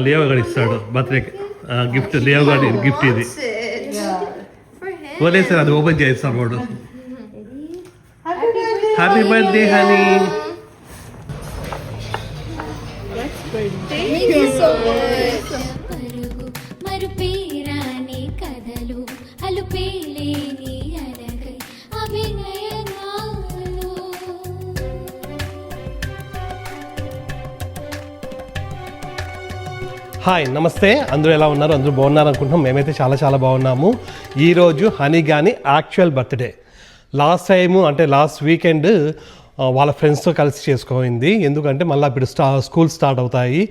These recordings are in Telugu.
లియో గారు ఇస్తాడు బర్త్డేకి గిఫ్ట్. లియో గారి గిఫ్ట్ ఇది. వదిలేసారు, అది ఓపెన్ చేస్తాం వాడు. Happy birthday honey. హాయ్, నమస్తే. అందరూ ఎలా ఉన్నారు? అందరూ బాగున్నారు అనుకుంటున్నాం. మేమైతే చాలా చాలా బాగున్నాము. ఈరోజు హనీ గాని యాక్చువల్ బర్త్డే. లాస్ట్ వీకెండ్ వాళ్ళ ఫ్రెండ్స్తో కలిసి చేసుకోయింది. ఎందుకంటే మళ్ళీ ఇప్పుడు స్కూల్ స్టార్ట్ అవుతాయి,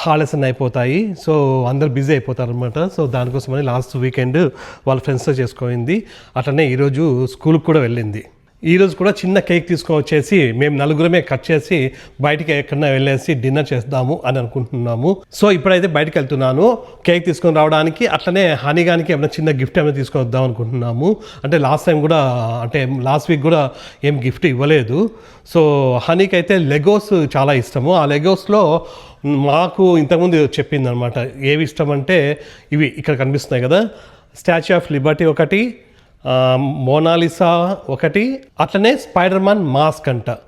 హాలిడేస్ అన్నీ అయిపోతాయి. సో అందరు బిజీ అయిపోతారు అనమాట. సో దానికోసమని లాస్ట్ వీకెండ్ వాళ్ళ ఫ్రెండ్స్తో చేసుకోయింది. అట్లనే ఈరోజు స్కూల్కి కూడా వెళ్ళింది. ఈరోజు కూడా చిన్న కేక్ తీసుకొని వచ్చేసి మేము నలుగురమే కట్ చేసి బయటికి ఎక్కడన్నా వెళ్ళేసి డిన్నర్ చేద్దాము అని అనుకుంటున్నాము. సో ఇప్పుడైతే బయటకు వెళ్తున్నాను కేక్ తీసుకొని రావడానికి. అట్లనే హనీగానికి ఏమైనా చిన్న గిఫ్ట్ ఏమైనా తీసుకొని వద్దాం అనుకుంటున్నాము. లాస్ట్ వీక్ కూడా ఏం గిఫ్ట్ ఇవ్వలేదు. సో హనీకి అయితే లెగోస్ చాలా ఇష్టము. ఆ లెగోస్లో మాకు ఇంతకుముందు చెప్పింది అనమాట ఏవి ఇష్టం అంటే ఇవి ఇక్కడ కనిపిస్తున్నాయి కదా, స్టాచ్యూ ఆఫ్ లిబర్టీ ఒకటి, మోనాలిసా ఒకటి, అట్లనే స్పైడర్ మ్యాన్ మాస్క్ అంట.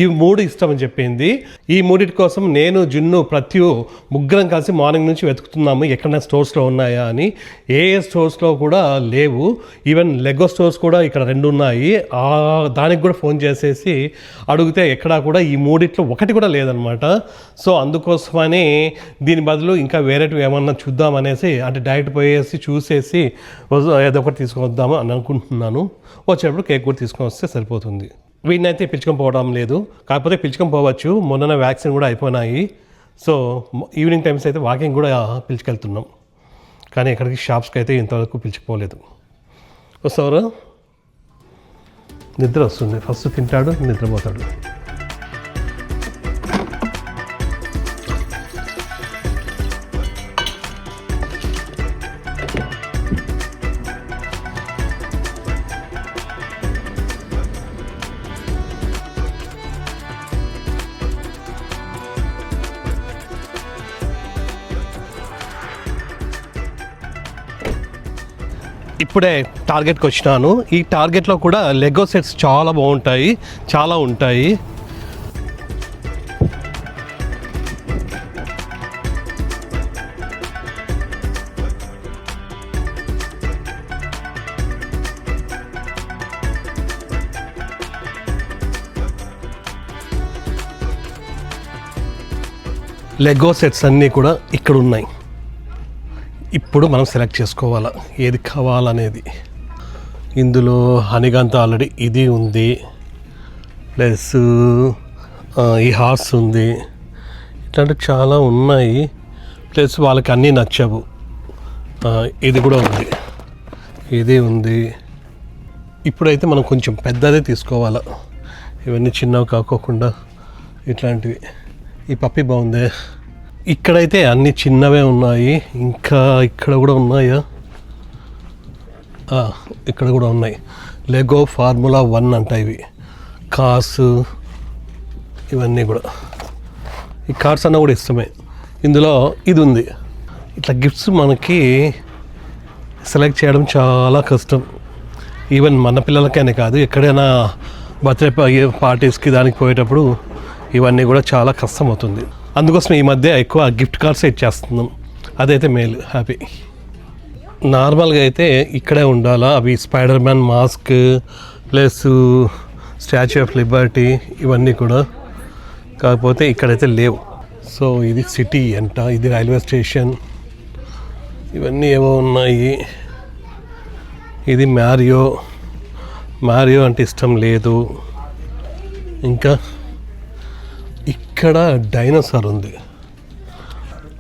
ఈ 3 ఇష్టమని చెప్పింది. ఈ 3 కోసం నేను జున్ను ముగ్గురం కలిసి మార్నింగ్ నుంచి వెతుకుతున్నాము ఎక్కడైనా స్టోర్స్లో ఉన్నాయా అని. ఏ స్టోర్స్లో కూడా లేవు. ఈవెన్ లెగో స్టోర్స్ కూడా ఇక్కడ 2 ఉన్నాయి. దానికి కూడా ఫోన్ చేసేసి అడిగితే ఎక్కడా కూడా ఈ 3 ఒకటి కూడా లేదనమాట. సో అందుకోసమని దీని బదులు ఇంకా వేరేటివి ఏమన్నా చూద్దాం అనేసి, డైరెక్ట్ పోయేసి చూసేసి ఏదో ఒకటి తీసుకొని వద్దాము అని అనుకుంటున్నాను. వచ్చేటప్పుడు కేక్ కూడా తీసుకొని వస్తే సరిపోతుంది. వీడినైతే పిలుచుకొని పోవడం లేదు, కాకపోతే పిలుచుకొని పోవచ్చు. మొన్న వ్యాక్సిన్ కూడా అయిపోయినాయి. సో ఈవినింగ్ టైమ్స్ అయితే వాకింగ్ కూడా పిలుచుకెళ్తున్నాం. కానీ ఎక్కడికి షాప్స్కి అయితే ఇంతవరకు పిలుచుకోలేదు. వస్తావరా? నిద్ర వస్తుంది. ఫస్ట్ తింటాడు, నిద్రపోతాడు. ఇప్పుడే టార్గెట్కి వచ్చినాను. ఈ టార్గెట్లో కూడా లెగో సెట్స్ చాలా బాగుంటాయి, చాలా ఉంటాయి. లెగో సెట్స్ అన్నీ కూడా ఇక్కడ ఉన్నాయి. ఇప్పుడు మనం సెలెక్ట్ చేసుకోవాలా ఏది కావాలనేది. ఇందులో హనీగాంతో ఆల్రెడీ ఇది ఉంది, ప్లస్ ఈ హార్స్ ఉంది, ఇట్లాంటివి చాలా ఉన్నాయి. ప్లస్ వాళ్ళకి అన్నీ నచ్చవు. ఇది కూడా ఉంది, ఇది ఉంది. ఇప్పుడైతే మనం కొంచెం పెద్దదే తీసుకోవాలా, ఇవన్నీ చిన్నవి కాకోకుండా ఇట్లాంటివి. ఈ పప్పి బాగుంది. ఇక్కడైతే అన్ని చిన్నవే ఉన్నాయి. ఇంకా ఇక్కడ కూడా ఉన్నాయా? ఇక్కడ కూడా ఉన్నాయి. లెగో ఫార్ములా 1 అంట ఇవి. కార్స్ ఇవన్నీ కూడా. ఈ కార్స్ అన్న కూడా ఇష్టమే. ఇందులో ఇది ఉంది. ఇట్లా గిఫ్ట్స్ మనకి సెలెక్ట్ చేయడం చాలా కష్టం. ఈవెన్ మన పిల్లలకైనా కాదు, ఎక్కడైనా బర్త్డే పార్టీస్కి దానికి పోయేటప్పుడు ఇవన్నీ కూడా చాలా కష్టం అవుతుంది. అందుకోసం ఈ మధ్య ఎక్కువ గిఫ్ట్ కార్డ్స్ ఇచ్చేస్తున్నాం. అదైతే మేలు, హ్యాపీ. నార్మల్గా అయితే ఇక్కడే ఉండాలా అవి spider man mask plus statue of Liberty ఇవన్నీ కూడా. కాకపోతే ఇక్కడైతే లేవు. సో ఇది సిటీ అంట, ఇది రైల్వే స్టేషన్, ఇవన్నీ ఏవో ఉన్నాయి. ఇది మ్యారియో అంటే ఇష్టం లేదు. ఇంకా ఇక్కడ డైనోసార్ ఉంది.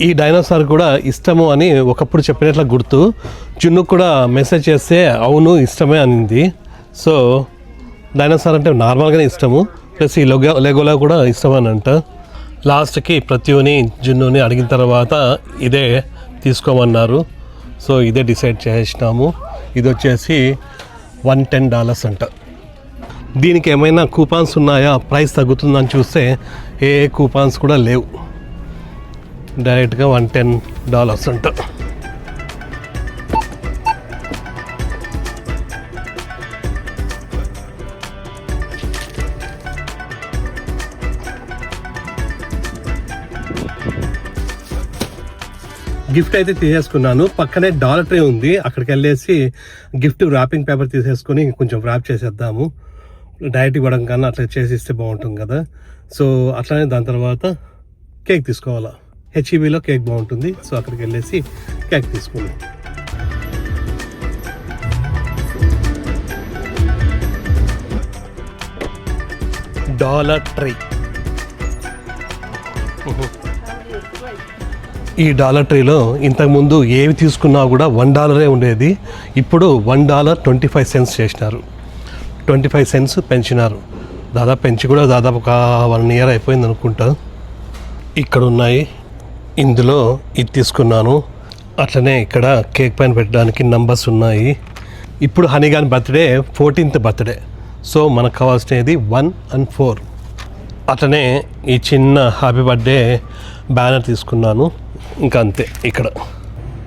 ఈ డైనోసార్ కూడా ఇష్టము అని ఒకప్పుడు చెప్పినట్లు గుర్తు. జున్ను కూడా మెసేజ్ చేస్తే అవును ఇష్టమే అనింది. సో డైనోసార్ అంటే నార్మల్గానే ఇష్టము, ప్లస్ ఈ లెగోలో కూడా ఇష్టమని అంట. లాస్ట్కి ప్రత్యూని జున్నుని అడిగిన తర్వాత ఇదే తీసుకోమన్నారు. సో ఇదే డిసైడ్ చేసినాము. ఇది వచ్చేసి $110 అంట. దీనికి ఏమైనా కూపాన్స్ ఉన్నాయా, ప్రైస్ తగ్గుతుందని చూస్తే ఏ కూపాన్స్ కూడా లేవు. డైరెక్ట్గా $110 అంట. గిఫ్ట్ అయితే తీసేసుకున్నాను. పక్కనే డాలర్ ట్రీ ఉంది, అక్కడికి వెళ్ళేసి గిఫ్ట్ ర్యాపింగ్ పేపర్ తీసేసుకొని కొంచెం ర్యాప్ చేసేద్దాము. డైరెక్ట్ ఇవ్వడం కన్నా అట్లా చేసిస్తే బాగుంటుంది కదా. సో అట్లానే దాని తర్వాత కేక్ తీసుకోవాలా. హెచ్ఈబీలో కేక్ బాగుంటుంది. సో అక్కడికి వెళ్ళేసి కేక్ తీసుకున్నాం. Dollar tree. ఈ డాలర్ ట్రీలో ఇంతకుముందు ఏవి తీసుకున్నా కూడా $1 ఉండేది. ఇప్పుడు $1.25 చేసినారు. 25 cents పెంచినారు. దాదాపు పెంచి కూడా దాదాపు ఒక 1 year అయిపోయింది అనుకుంటా. ఇక్కడ ఉన్నాయి. ఇందులో ఇది తీసుకున్నాను. అట్లనే ఇక్కడ కేక్ పైన పెట్టడానికి నంబర్స్ ఉన్నాయి. ఇప్పుడు హనీగాని బర్త్డే 14th బర్త్డే. సో మనకు కావాల్సినది 1 and 4. అట్లనే ఈ చిన్న హ్యాపీ బర్త్డే బ్యానర్ తీసుకున్నాను. ఇంకా అంతే. ఇక్కడ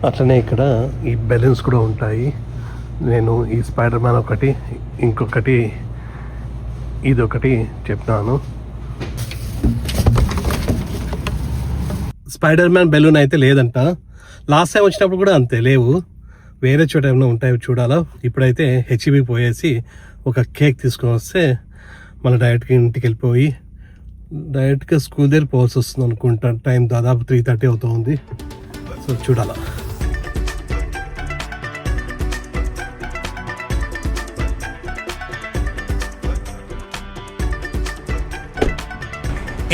అట్లనే ఇక్కడ ఈ బెలూన్స్ కూడా ఉంటాయి. నేను ఈ స్పైడర్ మ్యాన్ ఒకటి, ఇంకొకటి ఇదొకటి చెప్పినాను. స్పైడర్ మ్యాన్ బెలూన్ అయితే లేదంట. లాస్ట్ టైం వచ్చినప్పుడు కూడా అంతే లేవు. వేరే చోట ఏమైనా ఉంటాయో చూడాలా. ఇప్పుడైతే హెచ్ఈబీ పోయేసి ఒక కేక్ తీసుకొని వస్తే మళ్ళీ డైరెక్ట్గా ఇంటికి వెళ్ళిపోయి డైరెక్ట్గా స్కూల్ దగ్గర పోవాల్సి వస్తుంది అనుకుంటా. టైం దాదాపు 3:30 అవుతుంది. సో చూడాలా.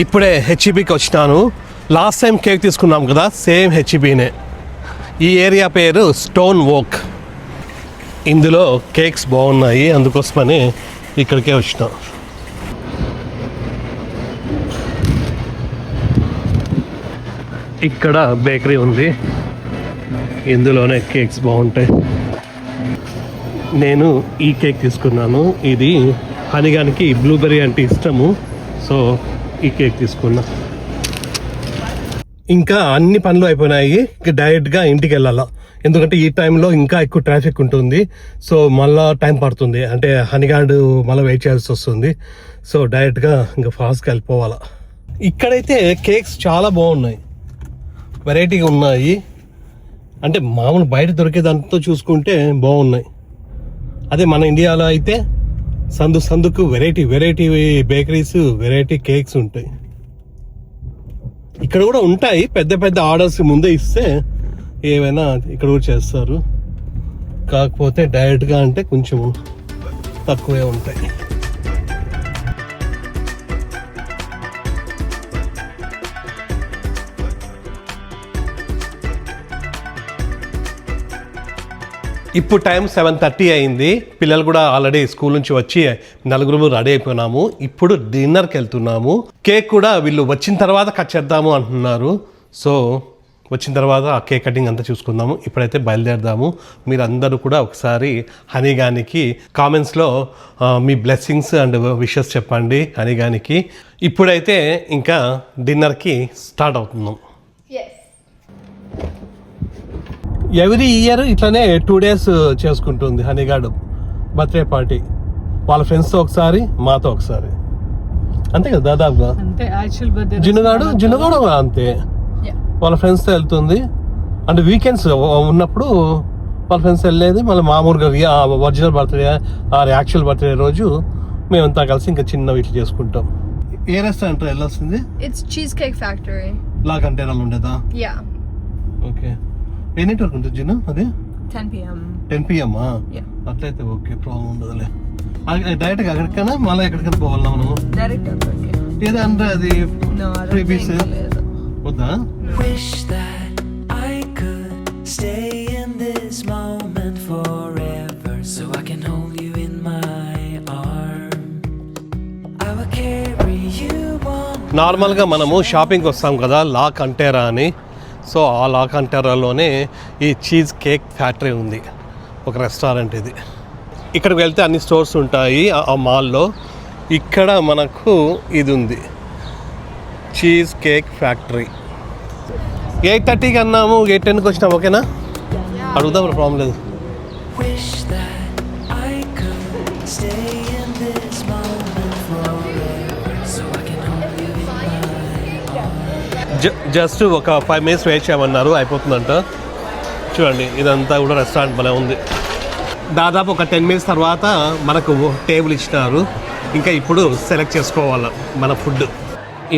ఇప్పుడే హెచ్ఈబీకి వచ్చినాను. లాస్ట్ టైం కేక్ తీసుకున్నాం కదా, సేమ్ హెచ్ఈబీనే. ఈ ఏరియా పేరు స్టోన్ వోక్. ఇందులో కేక్స్ బాగున్నాయి, అందుకోసమని ఇక్కడికే వచ్చినాం. ఇక్కడ బేకరీ ఉంది, ఇందులోనే కేక్స్ బాగుంటాయి. నేను ఈ కేక్ తీసుకున్నాను. ఇది హనీగానికి బ్లూబెర్రీ అంటే ఇష్టము. సో ఈ కేక్ తీసుకున్నా. ఇంకా అన్ని పనులు అయిపోయినాయి. డైరెక్ట్గా ఇంటికి వెళ్ళాలా, ఎందుకంటే ఈ టైంలో ఇంకా ఎక్కువ ట్రాఫిక్ ఉంటుంది. సో మళ్ళా టైం పడుతుంది, అంటే హనీగాడు మళ్ళీ వెయిట్ చేయాల్సి వస్తుంది. సో డైరెక్ట్గా ఇంకా ఫాస్ట్గా వెళ్ళిపోవాలా. ఇక్కడైతే కేక్స్ చాలా బాగున్నాయి, వెరైటీగా ఉన్నాయి. అంటే మామూలు బయట దొరికేదాంతో చూసుకుంటే బాగున్నాయి. అదే మన ఇండియాలో అయితే సందుకు వెరైటీ బేకరీస్, వెరైటీ కేక్స్ ఉంటాయి. ఇక్కడ కూడా ఉంటాయి. పెద్ద ఆర్డర్స్ ముందే ఇస్తే ఏవైనా ఇక్కడ కూడా చేస్తారు. కాకపోతే డైరెక్ట్గా అంటే కొంచెం తక్కువే ఉంటాయి. ఇప్పుడు టైం 7:30 అయింది. పిల్లలు కూడా ఆల్రెడీ స్కూల్ నుంచి వచ్చి నలుగురు రెడీ అయిపోయినాము. ఇప్పుడు డిన్నర్కి వెళ్తున్నాము. కేక్ కూడా వీళ్ళు వచ్చిన తర్వాత కట్ చేద్దాము అంటున్నారు. సో వచ్చిన తర్వాత ఆ కేక్ కటింగ్ అంతా చూసుకుందాము. ఇప్పుడైతే బయలుదేరదాము. మీరు అందరూ కూడా ఒకసారి హనీగానికి కామెంట్స్లో మీ బ్లెస్సింగ్స్ అండ్ విషెస్ చెప్పండి హనీగానికి. ఇప్పుడైతే ఇంకా డిన్నర్కి స్టార్ట్ అవుతున్నాం. ఎవ్రీ ఇయర్ ఇట్లానే 2 days చేసుకుంటుంది హనీగాడు బర్త్డే పార్టీ. వాళ్ళ ఫ్రెండ్స్తో ఒకసారి, మాతో ఒకసారి, అంతే కదా దాదాపుగా. జిన్నుగాడు అంతే, వాళ్ళ ఫ్రెండ్స్తో వెళ్తుంది. అంటే వీకెండ్స్ ఉన్నప్పుడు వాళ్ళ ఫ్రెండ్స్ వెళ్ళేది. మళ్ళీ మామూలుగా ఒరిజినల్ బర్త్డే యాక్చువల్ బర్త్డే రోజు మేమంతా కలిసి ఇంకా చిన్న ఇట్లా చేసుకుంటాం. ఏ రెస్టారెంట్ వెళ్ళాల్సింది? It's cheese cake factory. లాగా అంటే ఉండేదా? యా. ఓకే. ఎన్ని వరకు ఉంటుంది జిన్ను? అది 10 p.m. 10 p.m. అట్లయితే ఓకే, ప్రాబ్లం ఉండదులే. డైరెక్ట్గా అక్కడికైనా మళ్ళీ ఎక్కడికైనా పోవాలా మనము? లేదంటే అది ఫ్రీ పీస్ వద్దా? నార్మల్గా మనము షాపింగ్కి వస్తాం కదా లా కంటేరా అని. సో ఆ లా కంటేరాలోనే ఈ చీజ్ కేక్ ఫ్యాక్టరీ ఉంది, ఒక రెస్టారెంట్ ఇది. ఇక్కడికి వెళ్తే అన్ని స్టోర్స్ ఉంటాయి ఆ మాల్లో. ఇక్కడ మనకు ఇది ఉంది, చీజ్ కేక్ ఫ్యాక్టరీ. 8:30కి అన్నాము 8:10కి వచ్చినాం ఓకేనా అడుగుదాం ప్రాబ్లం లేదు Wish that I could stay in this moment forever, so I can hold you in my just ఒక 5 minutes వెయిట్ చేయమన్నారు అయిపోతుందంట చూడండి ఇదంతా కూడా రెస్టారెంట్ భలే ఉంది దాదాపు ఒక 10 minutes తర్వాత మనకు టేబుల్ ఇచ్చినారు ఇంకా ఇప్పుడు సెలెక్ట్ చేసుకోవాలి మన ఫుడ్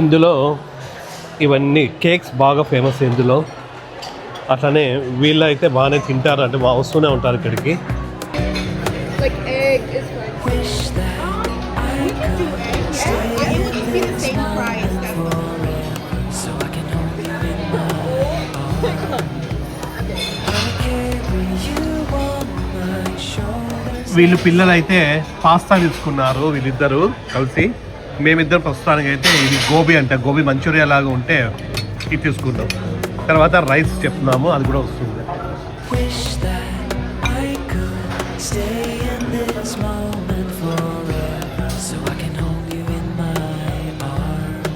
ఇందులో ఇవన్నీ కేక్స్ బాగా ఫేమస్ ఇందులో అట్లనే వీళ్ళు అయితే బాగానే తింటారు అంటే వస్తూనే ఉంటారు ఇక్కడికి Like egg is like. wish that We can do egg. Yeah, it would be the same price. so I can hold you in my I'll carry you on my shoulders. వీళ్ళు పిల్లలు అయితే పాస్తా తీసుకున్నారు వీళ్ళిద్దరు కలిసి మేమిద్దరు ప్రస్తుతానికి అయితే ఇది గోబీ అంట గోబీ మంచూరియా లాగా ఉంటే ఇది తీసుకుందాం తర్వాత రైస్ చెప్తున్నాము అది కూడా వస్తుంది Wish that I could stay in this moment forever, so I can hold you in my arms.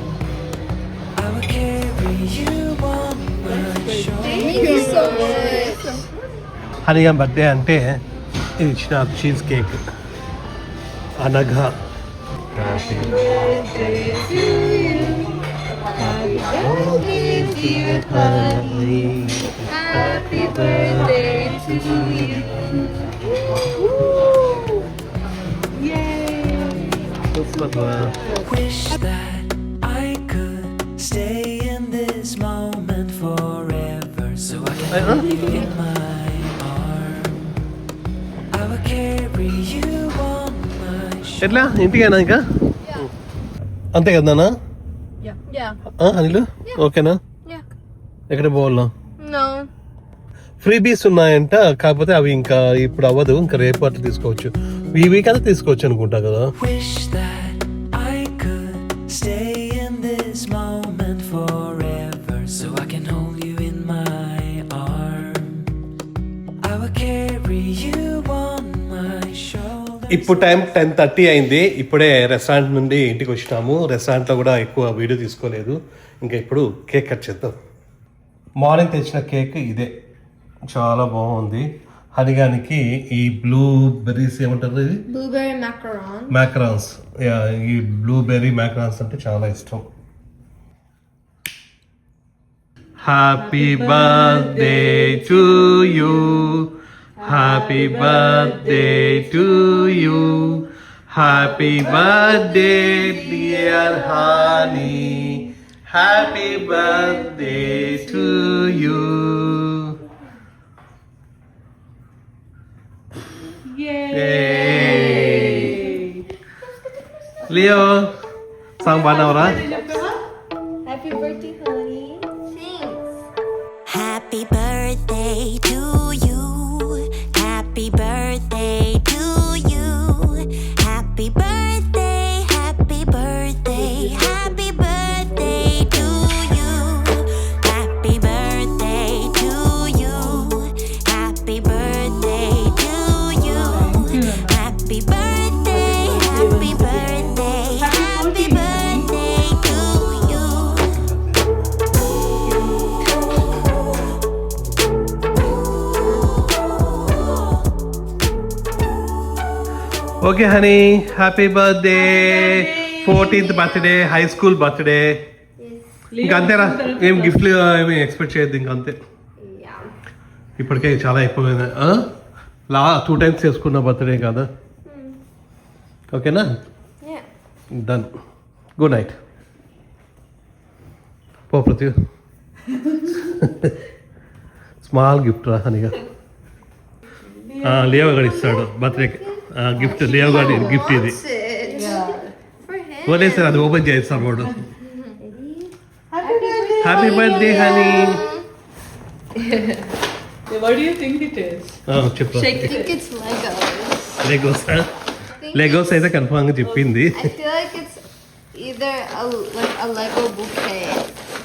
I will carry you on my shoulders. Thank you so much. హనీగా బర్త్డే అంటే ఇది ఇచ్చిన చీజ్ కేక్ అనగా Happy birthday to you. Wish that I could stay in this moment forever, so I can hold you in my arms. I will carry you on my shoulders. ఎట్లా ఇంటికేనా ఇంకా అంతే కదా Yeah. అనిలు ఓకేనా Yeah. ఎక్కడ పోవాలా No. ఫ్రీబీస్ ఉన్నాయంట కాకపోతే అవి ఇంకా ఇప్పుడు అవ్వదు ఇంకా రేపు అట్లా తీసుకోవచ్చు ఈ వీక్ అంతా తీసుకోవచ్చు అనుకుంటా కదా Wish that I could stay in this moment forever, so I can hold you in my arms. I will carry you on my shoulders. ఇప్పుడు టైం 10:30 అయింది ఇప్పుడే రెస్టారెంట్ నుండి ఇంటికి వచ్చినాము రెస్టారెంట్లో కూడా ఎక్కువ వీడియో తీసుకోలేదు ఇంకా ఇప్పుడు కేక్ కట్ చేద్దాం మార్నింగ్ తెచ్చిన కేక్ ఇదే చాలా బాగుంది హరిగానికి ఈ బ్లూ బెర్రీస్ ఏమంటారు ఇది Blueberry macaron. మ్యాక్రాన్స్ ఈ బ్లూబెర్రీ మ్యాక్రాన్స్ అంటే చాలా ఇష్టం happy birthday to you happy birthday to you happy birthday dear honey happy birthday to you Leo song పాడినావరా Happy birthday, honey. Thanks. Happy birthday to you. Happy birthday to you. Happy birthday, happy birthday, happy birthday to you. Happy birthday to you. Happy birthday to you. Happy birthday, happy birthday, happy birthday to you. Okay honey happy birthday 14th birthday high school birthday ఇంకా అంతేరా ఏం గిఫ్ట్లు ఏమి ఎక్స్పెక్ట్ చేయొద్దు ఇంకా అంతే ఇప్పటికే చాలా అయిపోయింది 2 times చేసుకున్న బర్త్డే కదా ఓకేనా Yeah. డన్ గుడ్ నైట్ పో ప్రతి స్మాల్ గిఫ్ట్ రా హనీగా లియో గడి ఇస్తాడు బర్త్డేకి గిఫ్ట్ లియో గడి గిఫ్ట్ ఇది For him. వదిలేసారు అది ఓపెన్ చేస్తాం వాడు happy birthday honey What do you think it is? చెప్పు I think it's Legos. Legos Legos అయితే కన్ఫామ్గా చెప్పింది I feel like it's either a Lego bouquet.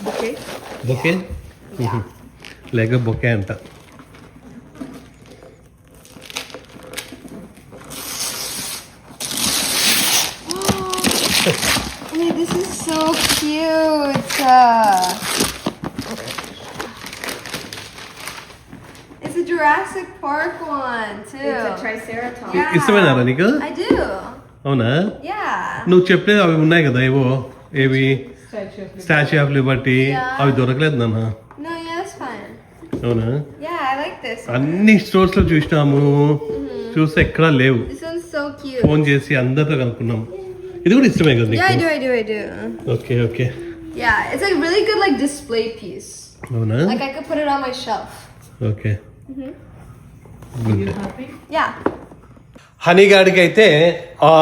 Bouquet? Bouquet Lego bouquet అంట Hey, this is so cute. It's a Jurassic Park one too. It's a Triceratops. Yeah. ఇష్టమేనా నీకు? I do. అవునా? Yeah. నువ్వు చెప్పలేదు అవి ఉన్నాయి కదా ఏవో ఏవి Statue of statue of Liberty Yeah. అవి దొరకలేదు నాన్న. No, yeah, that's fine. అవునా? Yeah, I like this. అన్ని స్టోర్స్ లో చూసినాము, చూస్తే ఎక్కడా లేవు. This one's so cute. Phone చేసి అందరితో కనుక్కున్నాం. ఇది కూడా ఇష్టమే కదా Yeah, I నీకు? do, I do. Okay okay. Yeah, it's like really good like display piece. అవునా? Like I could put it on my shelf. Okay. You happy? Yeah. Honey గాడికి అయితే ఆ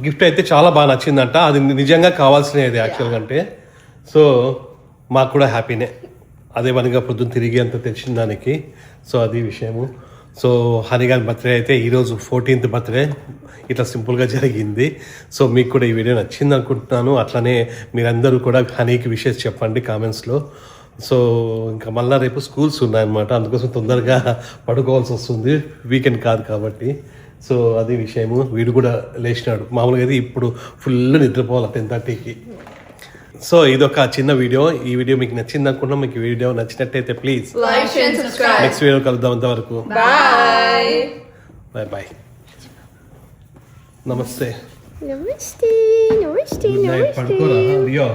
గిఫ్ట్ అయితే చాలా బాగా నచ్చిందంట. అది నిజంగా కావాల్సినది యాక్చువల్గా అంటే. సో మాకు కూడా హ్యాపీనే, అదే పనిగా పొద్దున్న తిరిగి అంత తెచ్చిన దానికి. సో అది విషయము. సో హనీ గారి బర్త్డే అయితే ఈరోజు 14th బర్త్డే ఇట్లా సింపుల్గా జరిగింది. సో మీకు కూడా ఈ వీడియో నచ్చింది అనుకుంటున్నాను. అట్లనే మీరందరూ కూడా హనీకి విషెస్ చెప్పండి కామెంట్స్లో. సో ఇంకా మళ్ళీ రేపు స్కూల్స్ ఉన్నాయన్నమాట, అందుకోసం తొందరగా పడుకోవాల్సి వస్తుంది, వీకెండ్ కాదు కాబట్టి. సో అది విషయము. వీడు కూడా లేచినాడు. మామూలుగా అయితే ఇప్పుడు ఫుల్ నిద్రపోవాలి 10:30కి. సో ఇదొక చిన్న వీడియో. ఈ వీడియో మీకు నచ్చింది అనుకుంటున్నాం. మీకు ఈ వీడియో నచ్చినట్టయితే please Like, share, and subscribe. Next video కలుద్దాం. అంతవరకు Bye. Bye bye. నమస్తే. Namaste. Namaste. Good night. పడుకోరా లియో.